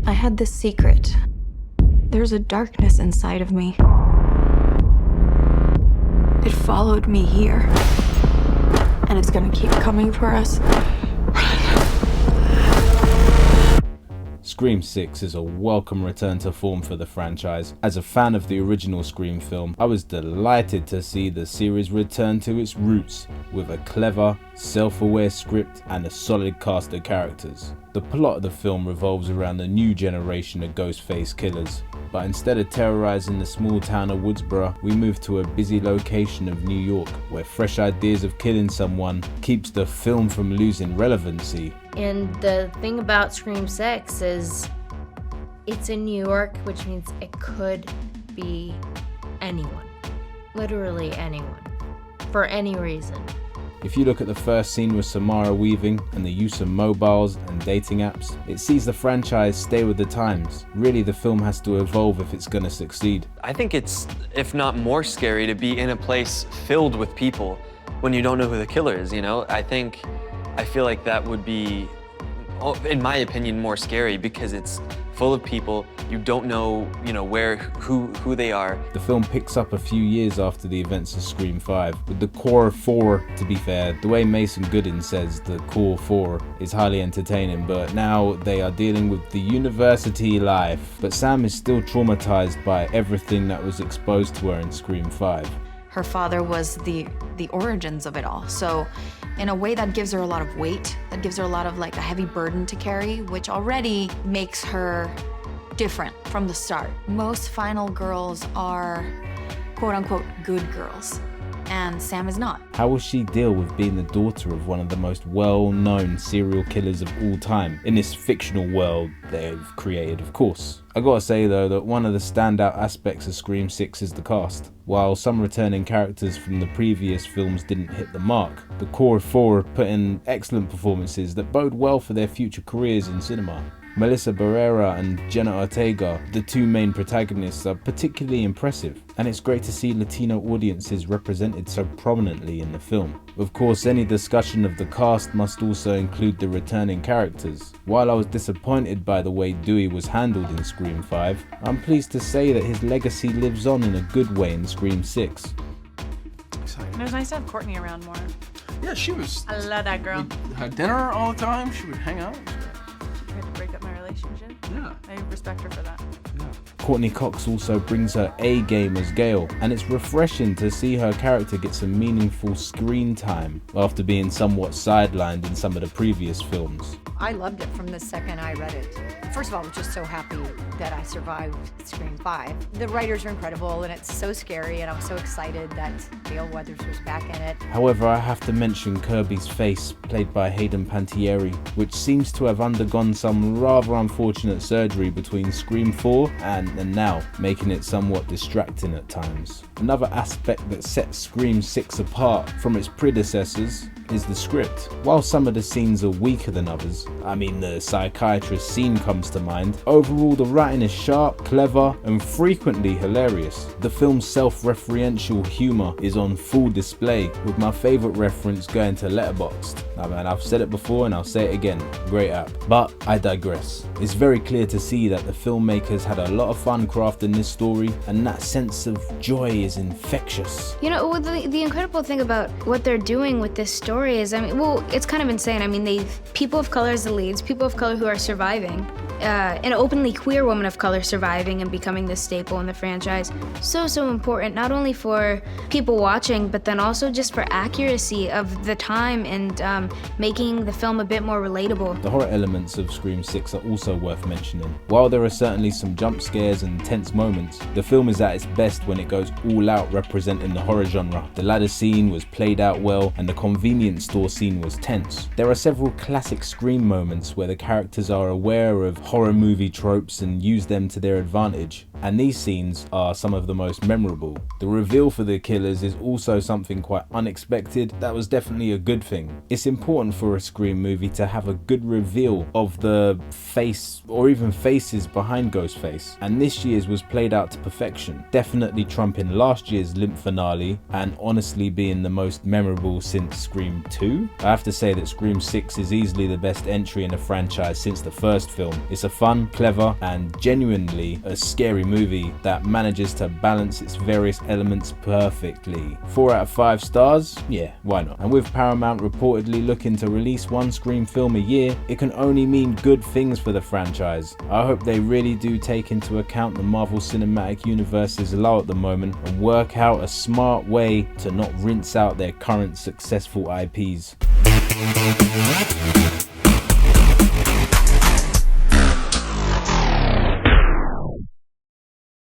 I had this secret. There's a darkness inside of me. It followed me here. And it's gonna keep coming for us. Scream 6 is a welcome return to form for the franchise. As a fan of the original Scream film, I was delighted to see the series return to its roots with a clever, self-aware script and a solid cast of characters. The plot of the film revolves around the new generation of Ghostface killers, but instead of terrorizing the small town of Woodsboro, we move to a busy location of New York where fresh ideas of killing someone keeps the film from losing relevancy. And the thing about Scream 6 is it's in New York, which means it could be anyone. Literally anyone. For any reason. If you look at the first scene with Samara Weaving and the use of mobiles and dating apps, it sees the franchise stay with the times. Really, the film has to evolve if it's gonna succeed. I think it's, if not more scary, to be in a place filled with people when you don't know who the killer is, you know? I feel like that would be, in my opinion, more scary because it's full of people. You don't know, who they are. The film picks up a few years after the events of Scream 5, with the core 4, to be fair. The way Mason Goodin says the core 4 is highly entertaining, but now they are dealing with the university life. But Sam is still traumatized by everything that was exposed to her in Scream 5. Her father was the origins of it all. So in a way that gives her a lot of weight, that gives her a lot of like a heavy burden to carry, which already makes her different from the start. Most final girls are quote unquote good girls, and Sam is not. How will she deal with being the daughter of one of the most well-known serial killers of all time in this fictional world they've created, of course? I gotta say though that one of the standout aspects of Scream 6 is the cast. While some returning characters from the previous films didn't hit the mark, the core 4 put in excellent performances that bode well for their future careers in cinema. Melissa Barrera and Jenna Ortega, the two main protagonists, are particularly impressive, and it's great to see Latino audiences represented so prominently in the film. Of course, any discussion of the cast must also include the returning characters. While I was disappointed by the way Dewey was handled in Scream 5, I'm pleased to say that his legacy lives on in a good way in Scream 6. Exciting. And it was nice to have Courtney around more. Yeah, she was. I love that girl. We had dinner all the time. She would hang out. I had to break up my relationship. Yeah. I respect her for that. Yeah. Courtney Cox also brings her A game as Gale, and it's refreshing to see her character get some meaningful screen time after being somewhat sidelined in some of the previous films. I loved it from the second I read it. First of all, I was just so happy that I survived Scream 5. The writers are incredible, and it's so scary, and I'm so excited that Gale Weathers was back in it. However, I have to mention Kirby's face, played by Hayden Panettiere, which seems to have undergone some rather unfortunate surgery between Scream 4 and now, making it somewhat distracting at times. Another aspect that sets Scream 6 apart from its predecessors is the script. While some of the scenes are weaker than others, the psychiatrist scene comes to mind, overall the writing is sharp, clever, and frequently hilarious. The film's self-referential humour is on full display, with my favourite reference going to Letterboxd. I've said it before and I'll say it again, great app. But I digress. It's very clear to see that the filmmakers had a lot of fun crafting this story, and that sense of joy is infectious. You know, the incredible thing about what they're doing with this story is, it's kind of insane. They've people of color as the leads, people of color who are surviving, an openly queer woman of color surviving and becoming this staple in the franchise. So important, not only for people watching, but then also just for accuracy of the time and making the film a bit more relatable. The horror elements of Scream 6 are also worth mentioning. While there are certainly some jump scares and tense moments, the film is at its best when it goes all out representing the horror genre. The ladder scene was played out well, and the convenience store scene was tense. There are several classic Scream moments where the characters are aware of horror movie tropes and use them to their advantage, and these scenes are some of the most memorable. The reveal for the killers is also something quite unexpected. That was definitely a good thing. It's important for a Scream movie to have a good reveal of the face or even faces behind Ghostface, and this year's was played out to perfection, definitely trumping last year's limp finale and honestly being the most memorable since Scream 2. I have to say that Scream 6 is easily the best entry in the franchise since the first film. It's a fun, clever, and genuinely a scary movie that manages to balance its various elements perfectly. 4 out of 5 stars? Yeah, why not? And with Paramount reportedly looking to release one Scream film a year, it can only mean good things for the franchise. I hope they really do take into account the Marvel Cinematic Universe's lull at the moment and work out a smart way to not rinse out their current successful IPs.